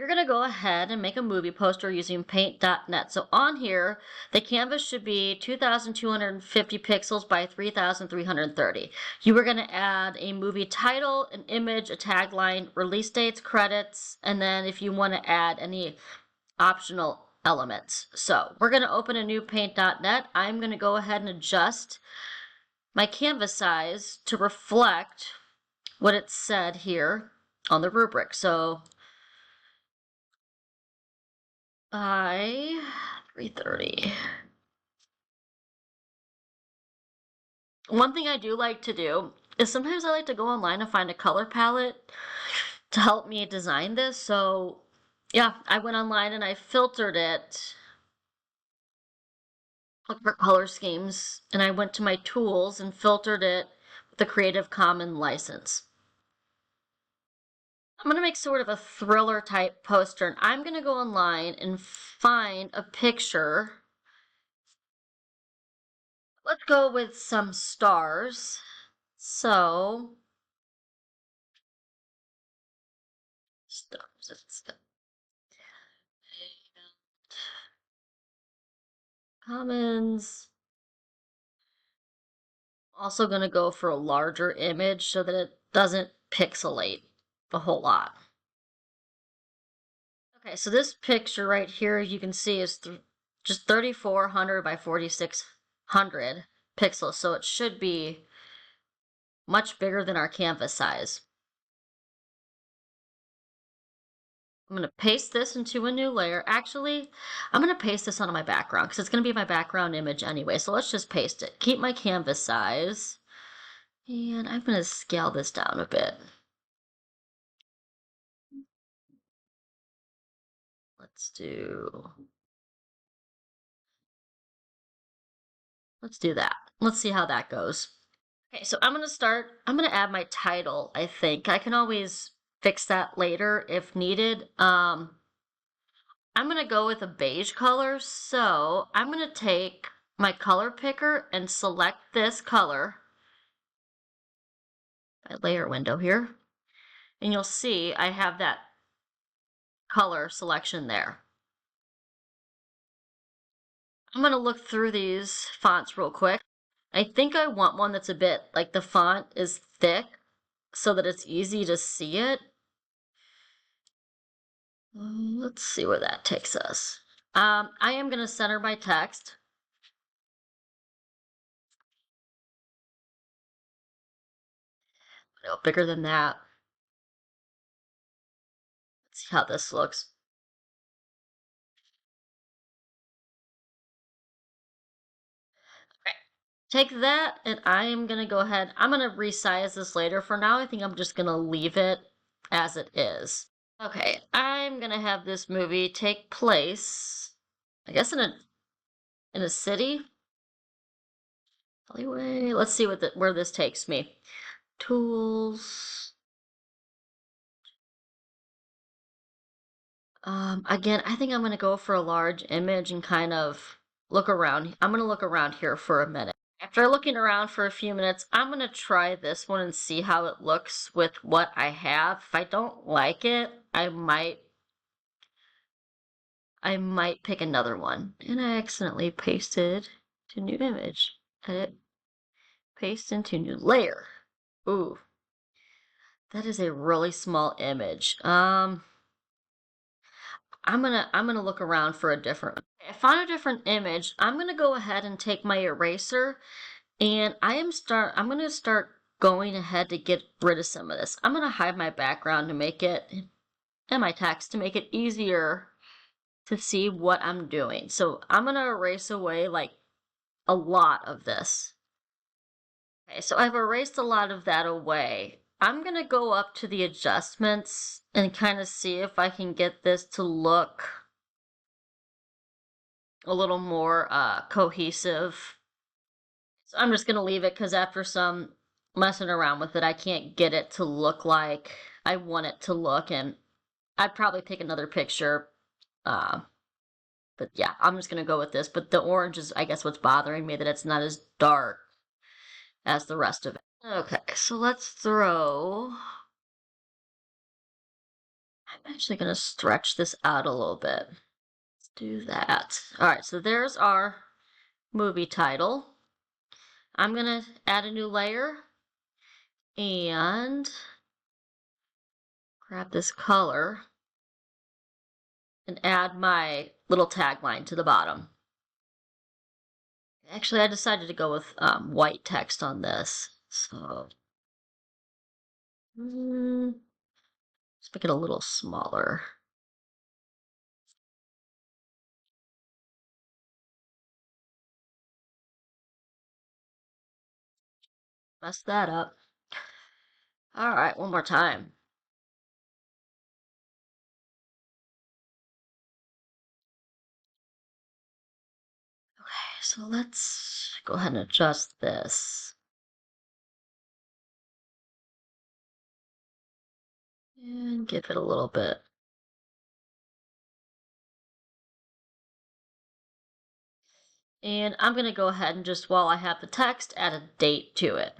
You're going to go ahead and make a movie poster using paint.net. So on here, the canvas should be 2,250 pixels by 3,330. You are going to add a movie title, an image, a tagline, release dates, credits, and then if you want to add any optional elements. So we're going to open a new paint.net. I'm going to go ahead and adjust my canvas size to reflect what it said here on the rubric. So by 330. One thing I do like to do is sometimes I like to go online and find a color palette to help me design this. So yeah, I went online and I filtered it, looked for color schemes, and I went to my tools and filtered it with the Creative Commons license. I'm going to make sort of a thriller type poster, and I'm going to go online and find a picture. Let's go with some stars. So, stars. Commons. Also going to go for a larger image so that it doesn't pixelate a whole lot. Okay, so this picture right here, you can see is just 3,400 by 4,600 pixels, so it should be much bigger than our canvas size. I'm going to paste this into a new layer. Actually, I'm going to paste this onto my background because it's going to be my background image anyway, so let's just paste it. Keep my canvas size, and I'm going to scale this down a bit. Let's do that. Let's see how that goes. Okay, so I'm going to add my title, I think. I can always fix that later if needed. I'm going to go with a beige color, so I'm going to take my color picker and select this color, my layer window here, and you'll see I have that color selection there. I'm going to look through these fonts real quick. I think I want one that's a bit, like the font is thick so that it's easy to see it. Let's see where that takes us. I am going to center my text. No, bigger than that. Let's see how this looks. Okay. Take that, and I am going to go ahead. I'm going to resize this later. For now, I think I'm just going to leave it as it is. Okay, I'm going to have this movie take place, I guess, in a city. Alleyway. Let's see where this takes me. Tools. Again, I think I'm going to go for a large image and kind of look around. I'm going to look around here for a minute. After looking around for a few minutes, I'm going to try this one and see how it looks with what I have. If I don't like it, I might pick another one. And I accidentally pasted to new image. Edit, paste into new layer. Ooh. That is a really small image. I'm gonna look around for a different. I found a different image. I'm gonna go ahead and take my eraser, and I'm gonna start going ahead to get rid of some of this. I'm gonna hide my background to make it, and my text to make it easier to see what I'm doing. So I'm gonna erase away like a lot of this. Okay, so I've erased a lot of that away. I'm gonna go up to the adjustments and kind of see if I can get this to look a little more cohesive. So I'm just gonna leave it because after some messing around with it, I can't get it to look like I want it to look, and I'd probably pick another picture. But yeah, I'm just gonna go with this. But the orange is, I guess, what's bothering me, that it's not as dark as the rest of it. Okay, so let's throw I'm actually going to stretch this out a little bit. Let's do that. All right, so there's our movie title. I'm going to add a new layer and grab this color and add my little tagline to the bottom. Actually, I decided to go with white text on this, so let's make it a little smaller. Mess that up. All right, one more time. Okay, so let's go ahead and adjust this. And give it a little bit. And I'm going to go ahead and just, while I have the text, add a date to it.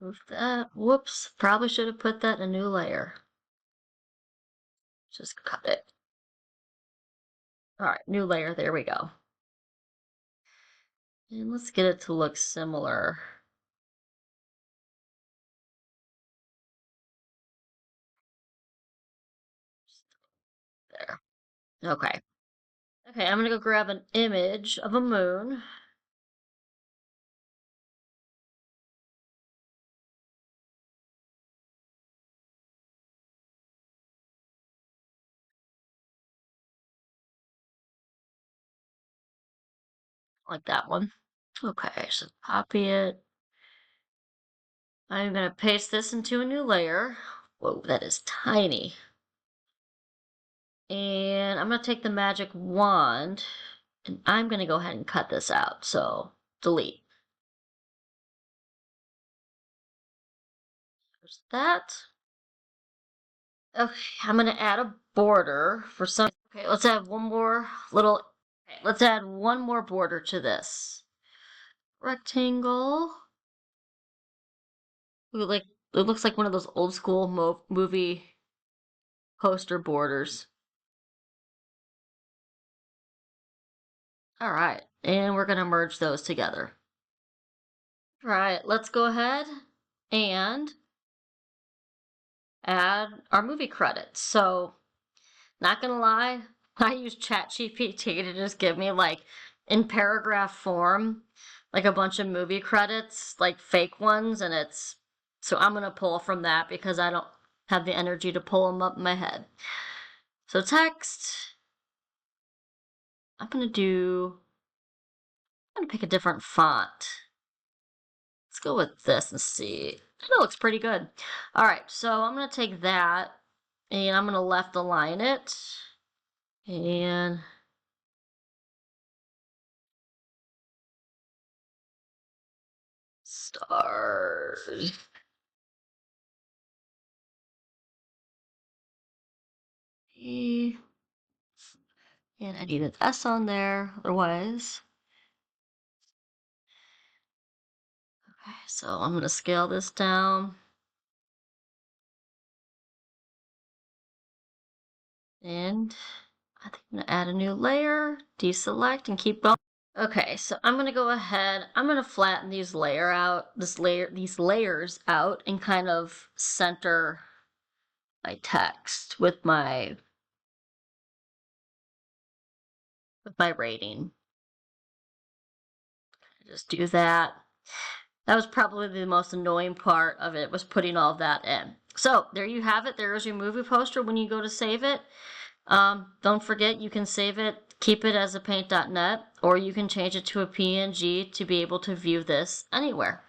Move that. Whoops, probably should have put that in a new layer. Just cut it. All right, new layer, there we go. And let's get it to look similar. There. Okay. Okay, I'm gonna go grab an image of a moon. Like that one. Okay, so copy it. I'm gonna paste this into a new layer. Whoa, that is tiny. And I'm gonna take the magic wand and I'm gonna go ahead and cut this out. So delete. There's that. Okay, I'm gonna add a border for some. Okay, let's add one more little. Okay, let's add one more border to this. Rectangle. Ooh, like it looks like one of those old school movie poster borders. All right, and we're gonna merge those together. All right, let's go ahead and add our movie credits. So, not gonna lie, I use ChatGPT to just give me like in paragraph form, like a bunch of movie credits, like fake ones, and it's so I'm gonna pull from that because I don't have the energy to pull them up in my head. So text, I'm gonna pick a different font. Let's go with this and see. That looks pretty good. All right, so I'm gonna take that and I'm gonna left align it and stars. And I need an S on there, otherwise. Okay, so I'm gonna scale this down. And I think I'm gonna add a new layer, deselect, and keep going. Okay, so I'm gonna go ahead, I'm gonna flatten these these layers out and kind of center my text with my rating. Just do that. That was probably the most annoying part of it, was putting all of that in. So there you have it. There is your movie poster when you go to save it. Don't forget, you can save it, keep it as a paint.net, or you can change it to a PNG to be able to view this anywhere.